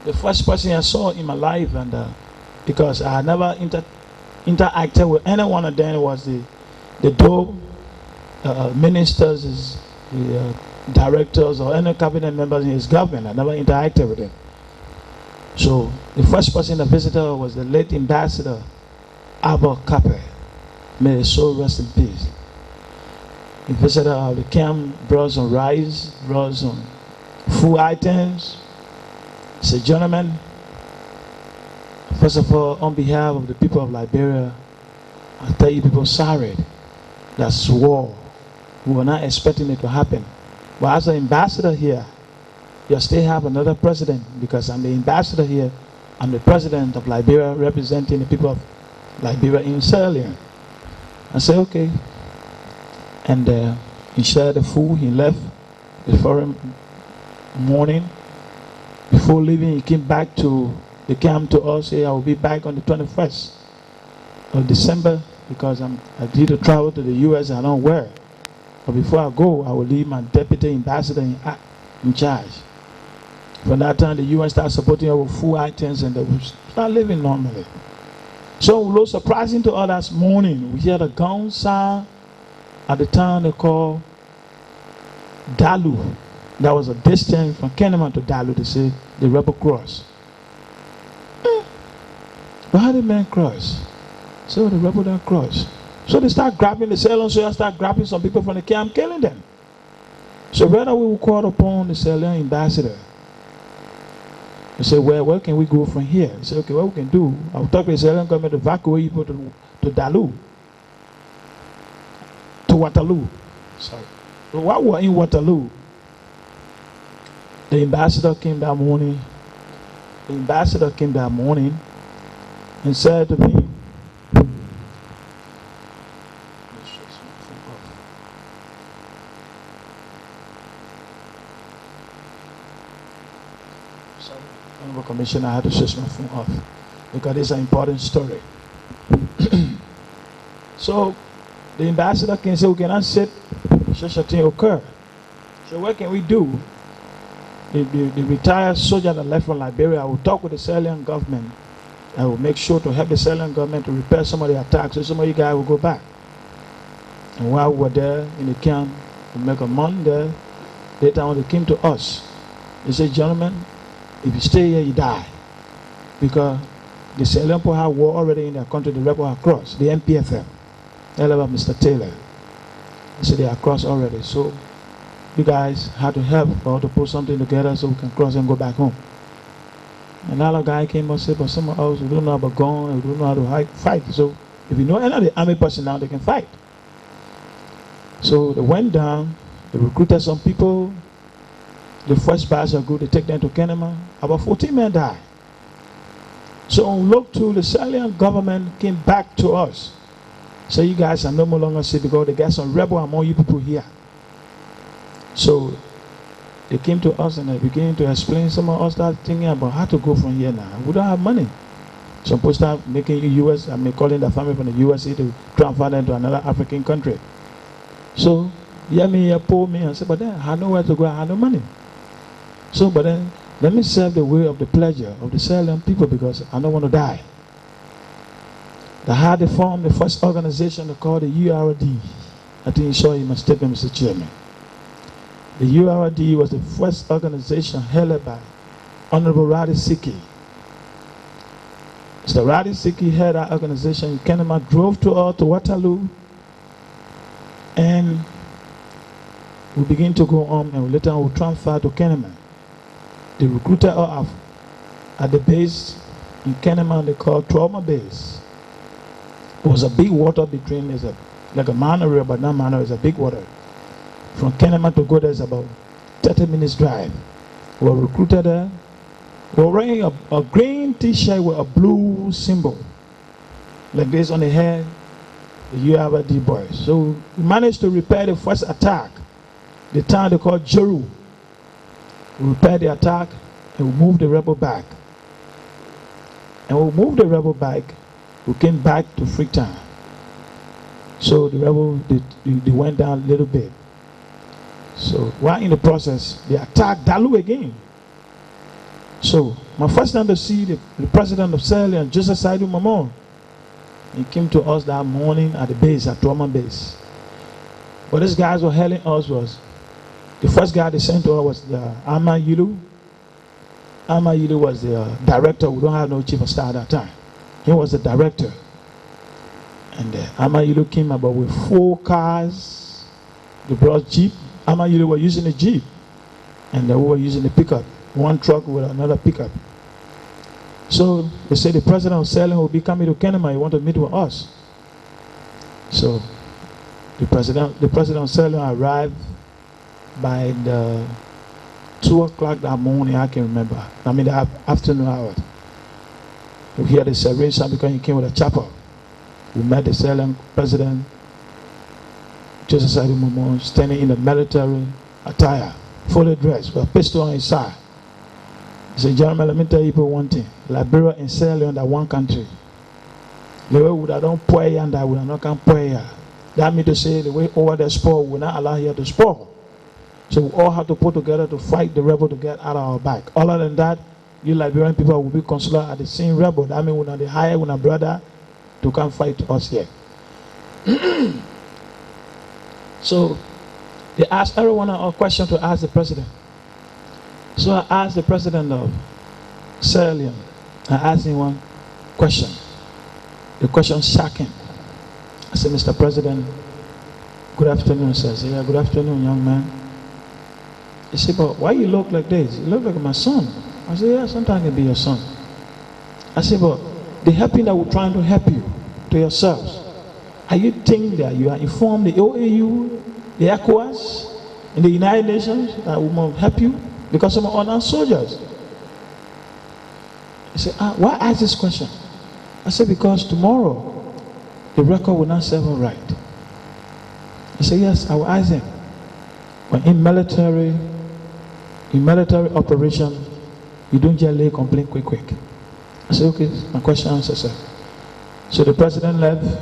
the first person I saw in my life, and because I never interacted with any one of them, was the DOE ministers, the directors, or any cabinet members in his government. I never interacted with them. So the first person I visited was the late Ambassador Abel Kape. May his soul rest in peace. He visited the camp, brought some rice, brought some food items. He said, gentlemen, first of all, on behalf of the people of Liberia, I tell you people sorry. That's war. We were not expecting it to happen. But as an ambassador here, you still have another president, because I'm the ambassador here. I'm the president of Liberia, representing the people of Liberia in Sierra Leone. I said, okay. And he shared the food. He left the following morning. Before leaving, he came back to the camp to us. Say, I will be back on the 21st of December, because I did to travel to the U.S. I don't wear. But before I go, I will leave my deputy ambassador in charge. From that time, the UN started supporting our food items, and they will start living normally. So, it was surprising to us that morning. We heard a gun sound at the town they call Dalu. That was a distance from Kenema to Dalu. They say the rebel cross. But how did men cross? So the rebel don't cross. So they start grabbing the Sierra so I start grabbing some people from the camp, killing them. So rather we will call upon the Sierra Leone ambassador. They say, well, where can we go from here? He said, okay, what we can do, I'll talk to the Sierra Leone government to evacuate people to Dalu. To Waterloo. Sorry. So while we were in Waterloo, the ambassador came that morning. The ambassador came that morning and said to me, Commissioner, I had to switch my phone off because it's an important story. So the ambassador can say, we cannot sit such a thing occur. So what can we do? The retired soldier that left from Liberia, I will talk with the Sierra Leone government. I will make sure to help the Sierra Leone government to repair some of the attacks, so some of you guys will go back. And while we were there in the camp, we make a month there. Later on, they came to us. They said, gentlemen, if you stay here, you die. Because the Sierra Leone people have war already in their country, the rebels are crossed, the NPFL. They love Mr. Taylor. They said they are crossed already. So you guys had to help or to put something together so we can cross and go back home. Another guy came and said, but some of us, we don't know about gun, we don't know how to fight. So if you know any of the army personnel, they can fight. So they went down, they recruited some people. The first batch of group, they take them to Kenema. About 14 men died. So look to the Sierra Leone government came back to us. So you guys are no longer safe because they got some rebel among you people here. So they came to us and they began to explain. Some of us started thinking about how to go from here now. We don't have money. Some people start making US, calling the family from the USA to transfer them to another African country. So, yeah, poor me and said, but then I had nowhere to go, I had no money. So, but then, let me serve the way of the pleasure of the Sierra Leone people because I don't want to die. They had to form the first organization called the URD. I think you saw in my statement, Mr. Chairman. The URD was the first organization held by Honorable Radi Siki. Mr. Radi Siki had that organization in Kenema, drove to Waterloo, and we begin to go on, and later on we transfer to Kenema. They recruited us at the base in Kenema, they called Trauma Base. It was a big water between, it's like a minor river, but not minor, it's a big water. From Kenema to go there is about 30 minutes drive. We were recruited there. We were wearing a green t-shirt with a blue symbol, like this on the head, the URD boys. So we managed to repair the first attack, the town they called Jeru. We repaired the attack and we moved the rebel back. And we moved the rebel back, we came back to Freetown. So the rebel, they went down a little bit. So while in the process, they attacked Dalu again. So, my first time to see the president of Sierra Leone, Joseph Saidu Mamon, he came to us that morning at the base, at Trauma Base. What these guys were hailing us was, the first guy they sent to us was the Ama Yulu. Ama Yulu was the director. We don't have no chief of staff at that time. He was the director. And Ama Yulu came about with 4 cars. They brought Jeep. Ama Yulu were using a Jeep. And we were using a pickup. 1 truck with another pickup. So they said the president of Sierra Leone will be coming to Kenema. He want to meet with us. So the president of Sierra Leone arrived by the 2 o'clock that morning. I can remember. I mean the afternoon hour. We hear the celebration because he came with a chapel. We met the Sierra Leone president, Joseph Saidu Mamon, standing in the military attire, fully dressed, with a pistol on his side. He said, gentlemen, let me tell you one thing. Liberia and Sierra Leone are one country. The way we don't pour and that we are not can pour. That means to say the way over the sport will not allow here to sport. So we all have to put together to fight the rebel to get out of our back. Other than that, you Liberian people will be considered at the same rebel. That means we're not the higher, we're not brother to come fight us here. So they asked everyone a question to ask the president. So I asked the president of Sierra Leone, I asked him one question. The question shocked him. I said, Mr. President, good afternoon. He says, yeah, good afternoon, young man. He said, but why you look like this? You look like my son. I said, yeah, sometimes I can be your son. I said, but the helping that we're trying to help you to yourselves, are you think that you are informed the OAU, the ECOWAS, and the United Nations that we will help you? Because some are unarmed soldiers. He said, why ask this question? I said, because tomorrow the record will not serve him right. He said, yes, I will ask him. When in military operation, you don't just lay complaint quick. I said, okay, my question answered, sir. So the president left.